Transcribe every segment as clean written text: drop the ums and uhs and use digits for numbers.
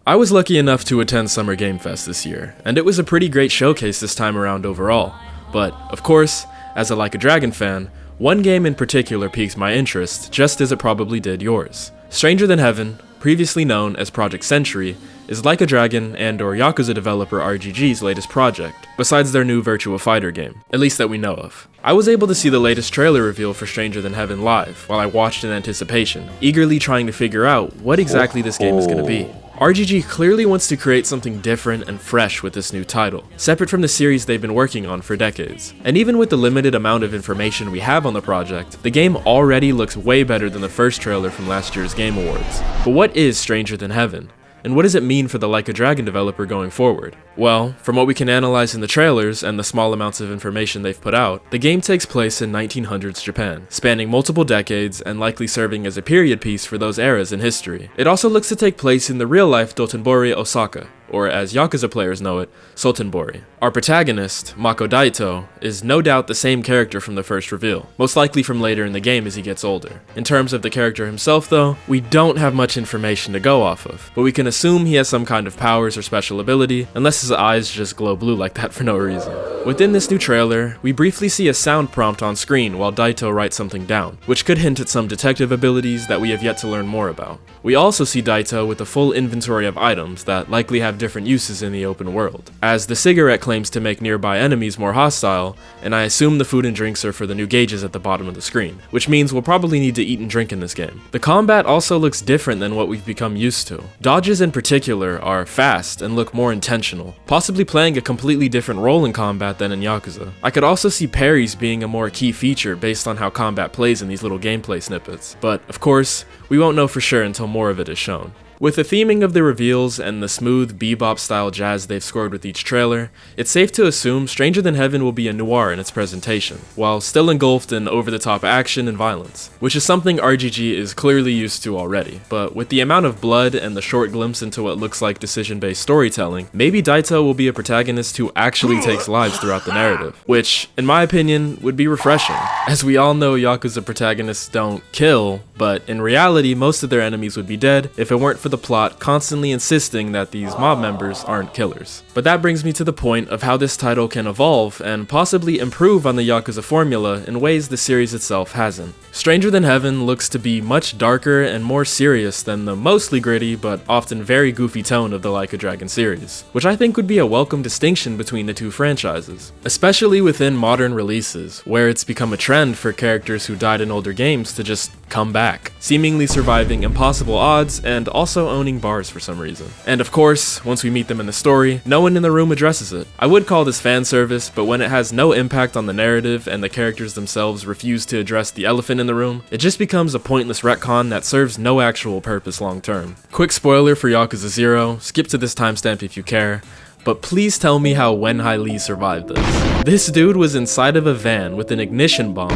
I was lucky enough to attend Summer Game Fest this year, and it was a pretty great showcase this time around overall. But, of course, as a Like a Dragon fan, one game in particular piqued my interest, just as it probably did yours. Stranger Than Heaven, previously known as Project Century, is Like a Dragon and/or Yakuza developer RGG's latest project, besides their new Virtua Fighter game, at least that we know of. I was able to see the latest trailer reveal for Stranger Than Heaven live, while I watched in anticipation, eagerly trying to figure out what exactly this game is going to be. RGG clearly wants to create something different and fresh with this new title, separate from the series they've been working on for decades. And even with the limited amount of information we have on the project, the game already looks way better than the first trailer from last year's Game Awards. But what is Stranger Than Heaven? And what does it mean for the Like a Dragon developer going forward? Well, from what we can analyze in the trailers and the small amounts of information they've put out, the game takes place in 1900s Japan, spanning multiple decades and likely serving as a period piece for those eras in history. It also looks to take place in the real-life Dotonbori, Osaka, or as Yakuza players know it, Sotenbori. Our protagonist, Mako Daito, is no doubt the same character from the first reveal, most likely from later in the game as he gets older. In terms of the character himself though, we don't have much information to go off of, but we can assume he has some kind of powers or special ability, unless his eyes just glow blue like that for no reason. Within this new trailer, we briefly see a sound prompt on screen while Daito writes something down, which could hint at some detective abilities that we have yet to learn more about. We also see Daito with a full inventory of items that likely have different uses in the open world, as the cigarette claims to make nearby enemies more hostile, and I assume the food and drinks are for the new gauges at the bottom of the screen, which means we'll probably need to eat and drink in this game. The combat also looks different than what we've become used to. Dodges in particular are fast and look more intentional, possibly playing a completely different role in combat than in Yakuza. I could also see parries being a more key feature based on how combat plays in these little gameplay snippets, but of course, we won't know for sure until more of it is shown. With the theming of the reveals and the smooth bebop-style jazz they've scored with each trailer, it's safe to assume Stranger Than Heaven will be a noir in its presentation, while still engulfed in over-the-top action and violence, which is something RGG is clearly used to already. But with the amount of blood and the short glimpse into what looks like decision-based storytelling, maybe Daito will be a protagonist who actually takes lives throughout the narrative, which, in my opinion, would be refreshing. As we all know, Yakuza protagonists don't kill, but in reality, most of their enemies would be dead if it weren't for the plot constantly insisting that these mob members aren't killers. But that brings me to the point of how this title can evolve and possibly improve on the Yakuza formula in ways the series itself hasn't. Stranger Than Heaven looks to be much darker and more serious than the mostly gritty but often very goofy tone of the Like a Dragon series, which I think would be a welcome distinction between the two franchises, especially within modern releases, where it's become a trend for characters who died in older games to just come back, seemingly surviving impossible odds and also owning bars for some reason. And of course, once we meet them in the story, no one in the room addresses it. I would call this fan service, but when it has no impact on the narrative and the characters themselves refuse to address the elephant in the room, it just becomes a pointless retcon that serves no actual purpose long term. Quick spoiler for Yakuza 0, skip to this timestamp if you care, but please tell me how Wenhai Lee survived this. This dude was inside of a van with an ignition bomb,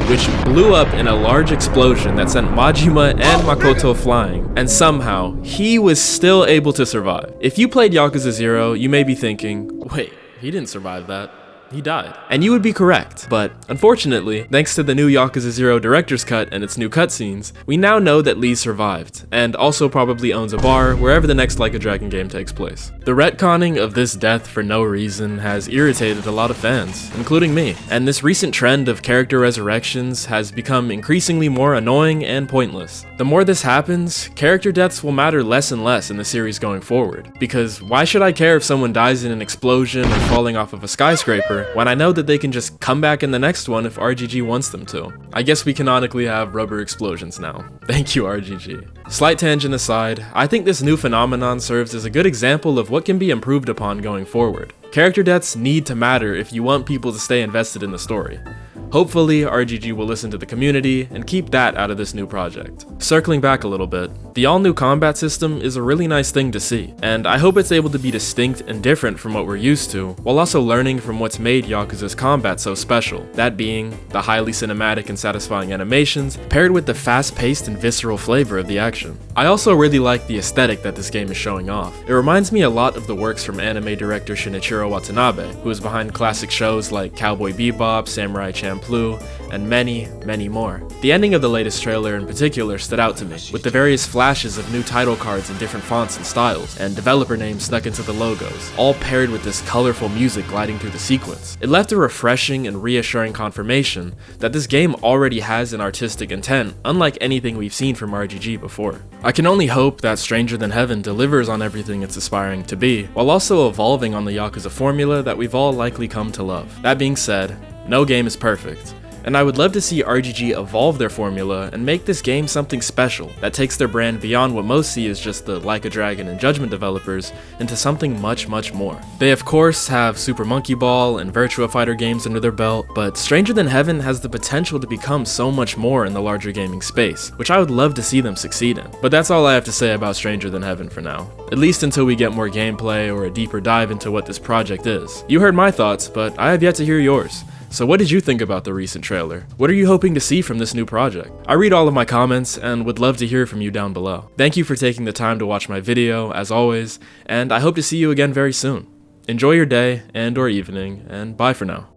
which blew up in a large explosion that sent Majima and Makoto flying, and somehow, he was still able to survive. If you played Yakuza 0, you may be thinking, wait, he didn't survive that. He died. And you would be correct, but unfortunately, thanks to the new Yakuza 0 director's cut and its new cutscenes, we now know that Lee survived, and also probably owns a bar wherever the next Like a Dragon game takes place. The retconning of this death for no reason has irritated a lot of fans, including me, and this recent trend of character resurrections has become increasingly more annoying and pointless. The more this happens, character deaths will matter less and less in the series going forward, because why should I care if someone dies in an explosion or falling off of a skyscraper when I know that they can just come back in the next one if RGG wants them to? I guess we canonically have rubber explosions now. Thank you, RGG. Slight tangent aside, I think this new phenomenon serves as a good example of what can be improved upon going forward. Character deaths need to matter if you want people to stay invested in the story. Hopefully, RGG will listen to the community and keep that out of this new project. Circling back a little bit, the all-new combat system is a really nice thing to see, and I hope it's able to be distinct and different from what we're used to, while also learning from what's made Yakuza's combat so special, that being the highly cinematic and satisfying animations, paired with the fast-paced and visceral flavor of the action. I also really like the aesthetic that this game is showing off. It reminds me a lot of the works from anime director Shinichiro Watanabe, who is behind classic shows like Cowboy Bebop, Samurai Champloo, Plus, and many, many more. The ending of the latest trailer in particular stood out to me, with the various flashes of new title cards in different fonts and styles, and developer names snuck into the logos, all paired with this colorful music gliding through the sequence. It left a refreshing and reassuring confirmation that this game already has an artistic intent, unlike anything we've seen from RGG before. I can only hope that Stranger Than Heaven delivers on everything it's aspiring to be, while also evolving on the Yakuza formula that we've all likely come to love. That being said, no game is perfect, and I would love to see RGG evolve their formula and make this game something special that takes their brand beyond what most see as just the Like a Dragon and Judgment developers into something much, much more. They of course have Super Monkey Ball and Virtua Fighter games under their belt, but Stranger Than Heaven has the potential to become so much more in the larger gaming space, which I would love to see them succeed in. But that's all I have to say about Stranger Than Heaven for now, at least until we get more gameplay or a deeper dive into what this project is. You heard my thoughts, but I have yet to hear yours. So what did you think about the recent trailer? What are you hoping to see from this new project? I read all of my comments and would love to hear from you down below. Thank you for taking the time to watch my video, as always, and I hope to see you again very soon. Enjoy your day and or evening, and bye for now.